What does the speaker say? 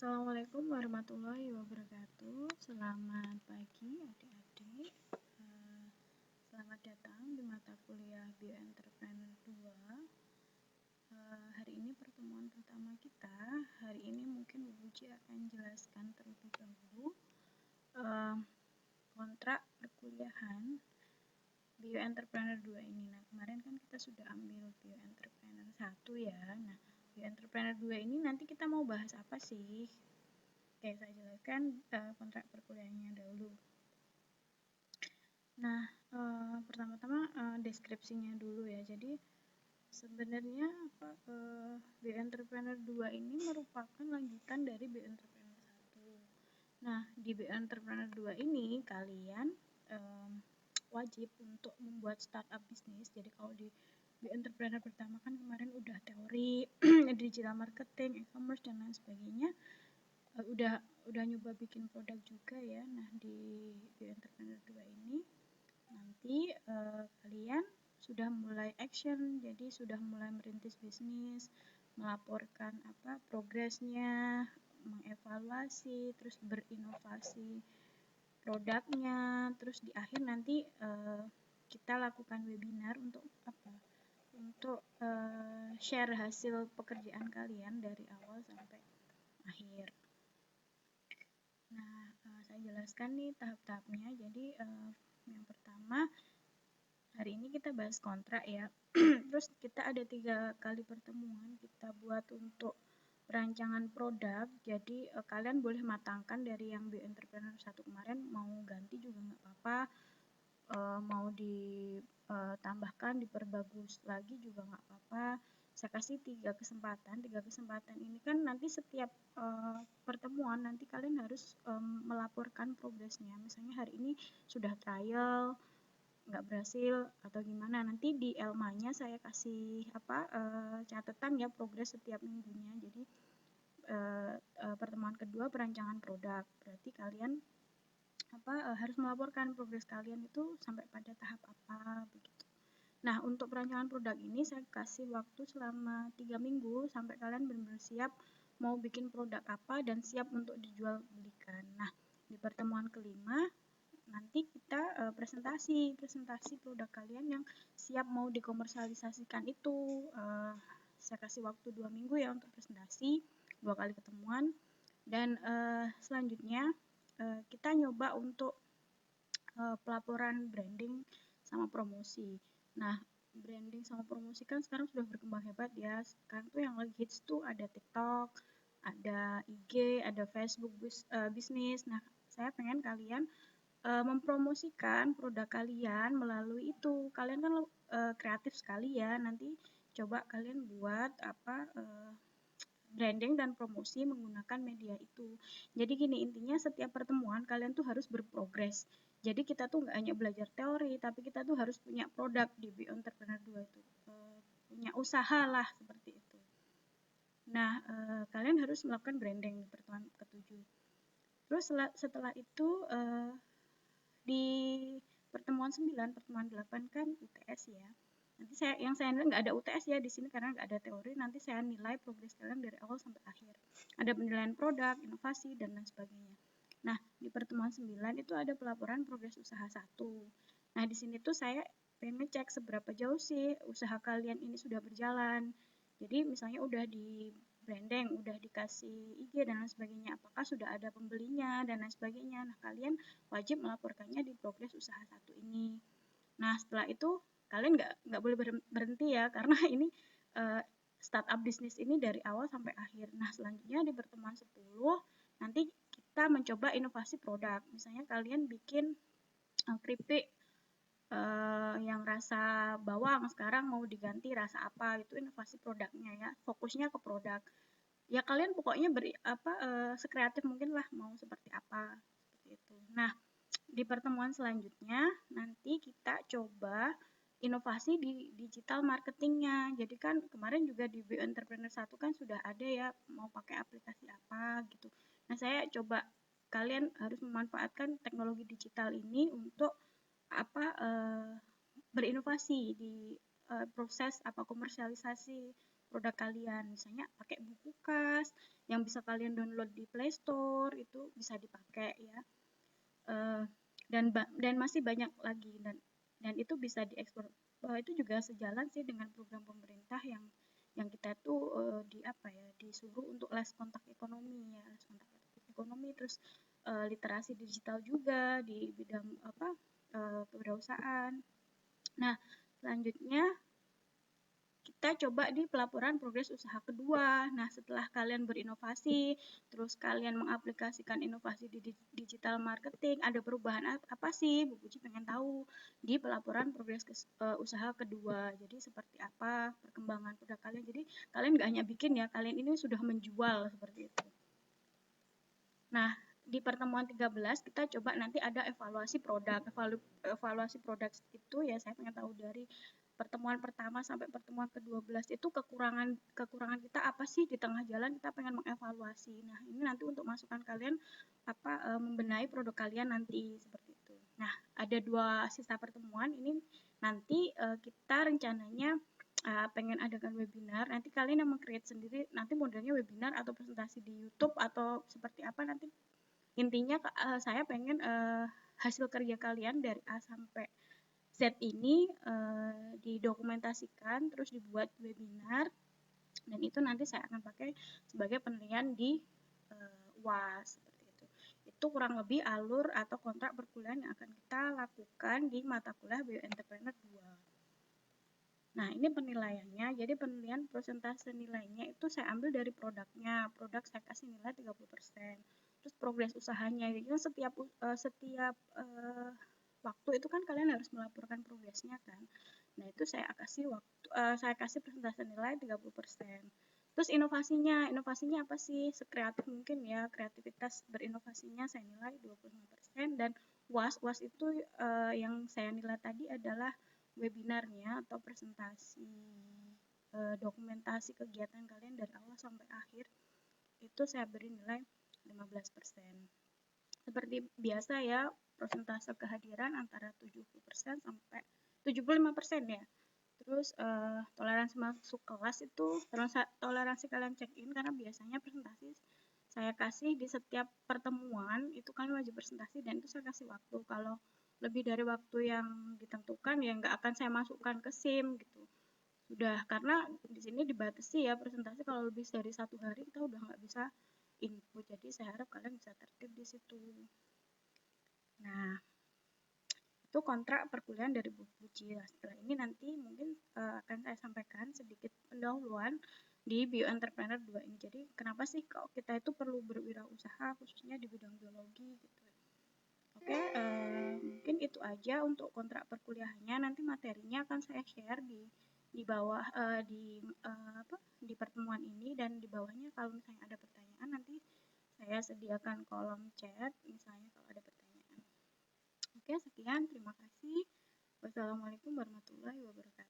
Assalamualaikum warahmatullahi wabarakatuh. Selamat pagi adik-adik. Selamat datang di mata kuliah Bioentrepreneur 2. Hari ini pertemuan pertama kita. Hari ini mungkin Bu Puji akan jelaskan terlebih dahulu kontrak perkuliahan Bioentrepreneur 2 ini. Nah, kemarin kan kita sudah ambil Bioentrepreneur 1 ya. Nah, Bioentrepreneur 2 ini nanti kita mau bahas apa sih? Oke, saya jelaskan kontrak perkuliahannya dahulu. Nah, pertama-tama deskripsinya dulu ya. Jadi sebenarnya Bioentrepreneur 2 ini merupakan lanjutan dari Bioentrepreneur 1. Nah, di Bioentrepreneur 2 ini kalian wajib untuk membuat startup bisnis. Jadi kalau di Bioentrepreneur pertama kan kemarin udah teori digital marketing, e-commerce dan lain sebagainya. Udah nyoba bikin produk juga ya. Nah, di Bioentrepreneur 2 ini nanti kalian sudah mulai action, jadi sudah mulai merintis bisnis, melaporkan progresnya, mengevaluasi, terus berinovasi produknya, terus di akhir nanti kita lakukan webinar untuk share hasil pekerjaan kalian dari awal sampai akhir. Nah, saya jelaskan nih tahap-tahapnya. Jadi yang pertama, hari ini kita bahas kontrak ya. Terus kita ada 3 kali pertemuan kita buat untuk perancangan produk. Jadi kalian boleh matangkan dari yang Bioentrepreneur 1 kemarin, mau ganti juga nggak apa-apa, mau ditambahkan, diperbagus lagi juga nggak apa-apa. Saya kasih 3 kesempatan. 3 kesempatan ini kan nanti setiap pertemuan nanti kalian harus melaporkan progresnya. Misalnya hari ini sudah trial, nggak berhasil atau gimana, nanti di Elma-nya saya kasih catatan ya progres setiap minggunya. Jadi pertemuan kedua perancangan produk, berarti kalian harus melaporkan progres kalian itu sampai pada tahap apa begitu. Nah, untuk perancangan produk ini saya kasih waktu selama 3 minggu sampai kalian benar-benar siap mau bikin produk apa dan siap untuk dijual belikan. Nah, di pertemuan kelima nanti kita presentasi produk kalian yang siap mau dikomersialisasikan itu. Saya kasih waktu 2 minggu ya untuk presentasi, 2 kali ketemuan. Dan selanjutnya kita nyoba untuk pelaporan branding sama promosi. Nah, branding sama promosi kan sekarang sudah berkembang hebat ya. Sekarang tuh yang lagi hits tuh ada TikTok, ada IG, ada Facebook bisnis. Nah, saya pengen kalian mempromosikan produk kalian melalui itu. Kalian kan kreatif sekali ya. Nanti coba kalian buat branding dan promosi menggunakan media itu. Jadi gini, intinya setiap pertemuan kalian tuh harus berprogres. Jadi kita tuh nggak hanya belajar teori, tapi kita tuh harus punya produk di Bioentrepreneur 2 itu. Punya usaha lah seperti itu. Nah, kalian harus melakukan branding di pertemuan ke-7. Terus setelah itu di pertemuan 9, pertemuan 8 kan UTS ya. Nanti saya nilai nggak ada UTS ya di sini karena nggak ada teori. Nanti saya nilai progres kalian dari awal sampai akhir. Ada penilaian produk, inovasi, dan lain sebagainya. Nah, di pertemuan 9 itu ada pelaporan progres usaha 1. Nah, di sini tuh saya pengen ngecek seberapa jauh sih usaha kalian ini sudah berjalan. Jadi misalnya udah di branding, udah dikasih IG dan lain sebagainya, apakah sudah ada pembelinya dan lain sebagainya. Nah, kalian wajib melaporkannya di progres usaha 1 ini. Nah, setelah itu kalian nggak boleh berhenti ya, karena ini startup bisnis ini dari awal sampai akhir. Nah, selanjutnya di pertemuan 10 nanti kita mencoba inovasi produk. Misalnya kalian bikin keripik yang rasa bawang, sekarang mau diganti rasa apa, itu inovasi produknya ya, fokusnya ke produk. Ya kalian pokoknya sekreatif mungkin lah, mau seperti apa seperti itu. Nah, di pertemuan selanjutnya nanti kita coba inovasi di digital marketingnya. Jadi kan kemarin juga di Bioentrepreneur 1 kan sudah ada ya, mau pakai aplikasi apa gitu. Nah, saya coba kalian harus memanfaatkan teknologi digital ini untuk berinovasi di proses komersialisasi produk kalian. Misalnya pakai buku kas yang bisa kalian download di Play Store, itu bisa dipakai ya. Dan masih banyak lagi, dan itu bisa diekspor. Itu juga sejalan sih dengan program pemerintah yang kita tuh disuruh untuk les kontak ekonomi ya, les kontak ekonomi, terus literasi digital juga di bidang kewirausahaan. Nah, selanjutnya kita coba di pelaporan progres usaha kedua. Nah, setelah kalian berinovasi, terus kalian mengaplikasikan inovasi di digital marketing, ada perubahan apa sih? Bu Puji pengen tahu di pelaporan progres usaha kedua. Jadi seperti apa perkembangan produk kalian. Jadi kalian nggak hanya bikin ya, kalian ini sudah menjual seperti itu. Nah, di pertemuan 13 kita coba nanti ada evaluasi produk. Evaluasi produk itu ya saya pengen tahu dari pertemuan pertama sampai pertemuan ke-12 itu kekurangan kita apa sih di tengah jalan, kita pengen mengevaluasi. Nah, ini nanti untuk masukan kalian membenahi produk kalian nanti seperti itu. Nah, ada 2 sisa pertemuan ini nanti kita rencananya pengen adakan webinar. Nanti kalian yang meng-create sendiri, nanti modelnya webinar atau presentasi di YouTube atau seperti apa nanti. Intinya saya pengen hasil kerja kalian dari A sampai Z ini didokumentasikan, terus dibuat webinar, dan itu nanti saya akan pakai sebagai penilaian di UAS seperti itu. Itu kurang lebih alur atau kontrak perkuliahan yang akan kita lakukan di mata kuliah Bioentrepreneur 2. Nah, ini penilaiannya. Jadi penilaian persentase nilainya itu saya ambil dari produknya. Produk saya kasih nilai 30%. Terus progres usahanya. Jadi kan setiap waktu itu kan kalian harus melaporkan progresnya kan. Nah, itu saya kasih persentase nilai 30%. Terus inovasinya apa sih? Sekreatif mungkin ya, kreativitas berinovasinya saya nilai 25%, dan UAS itu yang saya nilai tadi adalah webinarnya atau presentasi dokumentasi kegiatan kalian dari awal sampai akhir. Itu saya beri nilai 15%. Seperti biasa ya, persentase kehadiran antara 70% sampai 75% ya. Terus toleransi masuk kelas itu toleransi kalian check in, karena biasanya presentasi saya kasih di setiap pertemuan itu kan wajib presentasi, dan itu saya kasih waktu. Kalau lebih dari waktu yang ditentukan ya nggak akan saya masukkan ke SIM gitu. Sudah, karena di sini dibatasi ya presentasi, kalau lebih dari 1 hari kita udah nggak bisa input. Jadi saya harap kalian bisa tertib di situ. Nah, itu kontrak perkuliahan dari Bu Puji. Setelah ini nanti mungkin akan saya sampaikan sedikit pendahuluan di Bioentrepreneur 2 ini. Jadi kenapa sih kok kita itu perlu berwirausaha khususnya di bidang biologi gitu. Oke, mungkin itu aja untuk kontrak perkuliahannya. Nanti materinya akan saya share di bawah di pertemuan ini, dan di bawahnya kalau misalnya ada pertanyaan nanti saya sediakan kolom chat misalnya kalau ada pertanyaan. Oke, sekian. Terima kasih. Wassalamualaikum warahmatullahi wabarakatuh.